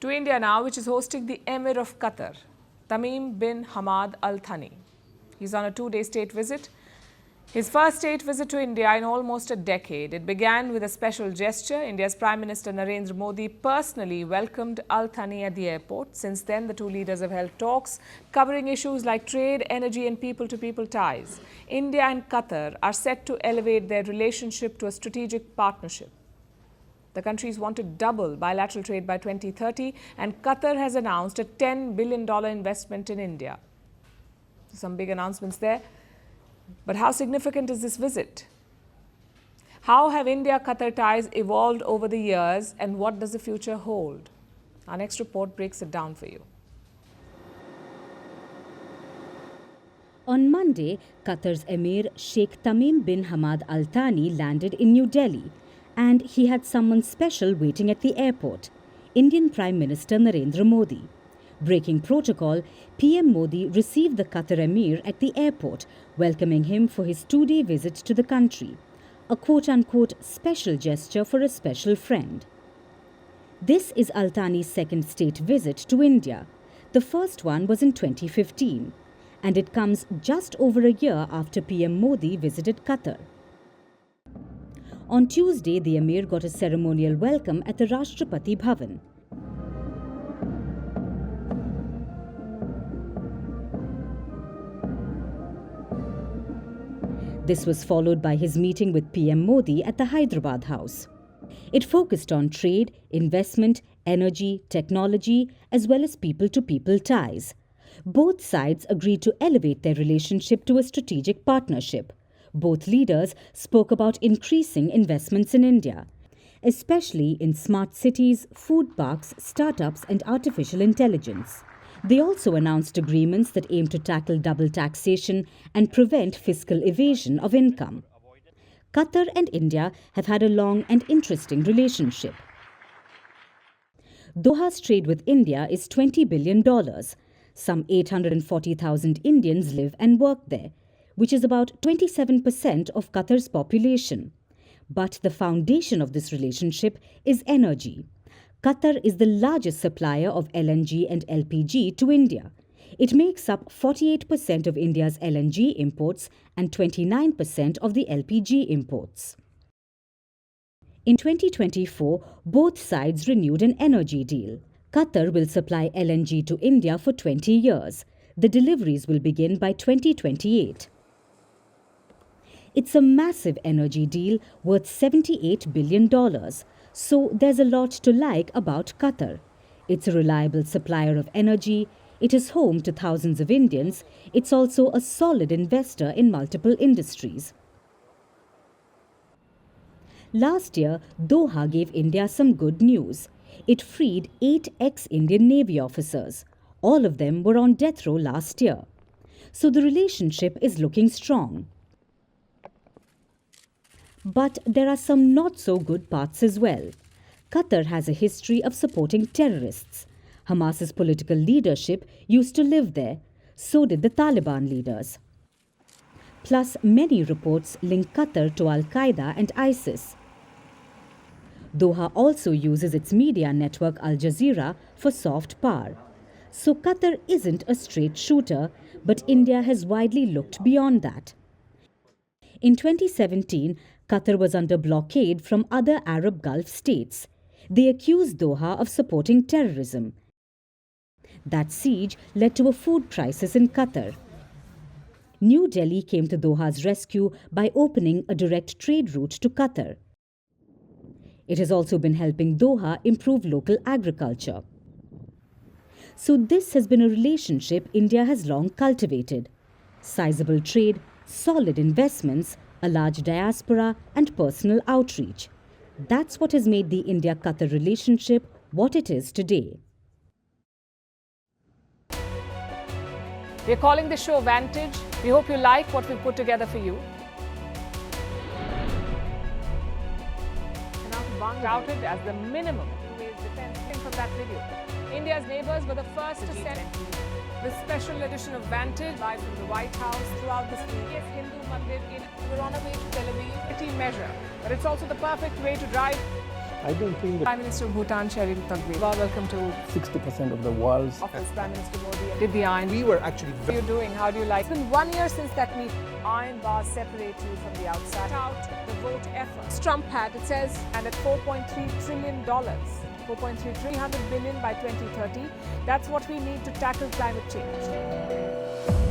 To India now, which is hosting the Emir of Qatar, Tamim bin Hamad Al-Thani. He's on a two-day state visit. His first state visit to India in almost a decade. It began with a special gesture. India's Prime Minister Narendra Modi personally welcomed Al-Thani at the airport. Since then, the two leaders have held talks covering issues like trade, energy and people-to-people ties. India and Qatar are set to elevate their relationship to a strategic partnership. The countries want to double bilateral trade by 2030, and Qatar has announced a $10 billion investment in India. Some big announcements there. But how significant is this visit? How have India-Qatar ties evolved over the years, and what does the future hold? Our next report breaks it down for you. On Monday, Qatar's Emir Sheikh Tamim bin Hamad Al-Thani landed in New Delhi, and he had someone special waiting at the airport, Indian Prime Minister Narendra Modi. Breaking protocol, PM Modi received the Qatar Emir at the airport, welcoming him for his two-day visit to the country, a quote-unquote special gesture for a special friend. This is Al-Thani's second state visit to India. The first one was in 2015, and it comes just over a year after PM Modi visited Qatar. On Tuesday, the Emir got a ceremonial welcome at the Rashtrapati Bhavan. This was followed by his meeting with PM Modi at the Hyderabad House. It focused on trade, investment, energy, technology, as well as people-to-people ties. Both sides agreed to elevate their relationship to a strategic partnership. Both leaders spoke about increasing investments in India, especially in smart cities, food parks, startups, and artificial intelligence. They also announced agreements that aim to tackle double taxation and prevent fiscal evasion of income. Qatar and India have had a long and interesting relationship. Doha's trade with India is $20 billion. Some 840,000 Indians live and work there, which is about 27% of Qatar's population. But the foundation of this relationship is energy. Qatar is the largest supplier of LNG and LPG to India. It makes up 48% of India's LNG imports and 29% of the LPG imports. In 2024, both sides renewed an energy deal. Qatar will supply LNG to India for 20 years. The deliveries will begin by 2028. It's a massive energy deal worth $78 billion. So there's a lot to like about Qatar. It's a reliable supplier of energy. It is home to thousands of Indians. It's also a solid investor in multiple industries. Last year, Doha gave India some good news. It freed 8 ex-Indian Navy officers. All of them were on death row last year. So the relationship is looking strong. But there are some not-so-good parts as well. Qatar has a history of supporting terrorists. Hamas's political leadership used to live there. So did the Taliban leaders. Plus, many reports link Qatar to Al-Qaeda and ISIS. Doha also uses its media network Al Jazeera for soft power. So Qatar isn't a straight shooter, but India has widely looked beyond that. In 2017, Qatar was under blockade from other Arab Gulf states. They accused Doha of supporting terrorism. That siege led to a food crisis in Qatar. New Delhi came to Doha's rescue by opening a direct trade route to Qatar. It has also been helping Doha improve local agriculture. So this has been a relationship India has long cultivated. Sizable trade, solid investments, a large diaspora and personal outreach. That's what has made the India-Qatar relationship what it is today. We're calling the show Vantage. We hope you like what we put together for you. Touted as the minimum defense from that video. India's neighbors were the first to send the special edition of Vantage live from the White House throughout this week. Yes, Hindu Mandir we're on our way to Tel Aviv. Measure, but it's also the perfect way to drive I don't think that Prime Minister of Bhutan, Sherin Tagwe. Welcome to 60% of the world's office, Prime Minister Modi. Did the iron. we were actually How are you doing? How do you like? It's been 1 year since that meeting. Iron bars separate you from the outside. Out the vote effort. Trump had, it says, and at $4.3 trillion. 4.3 300 billion by 2030. That's what we need to tackle climate change.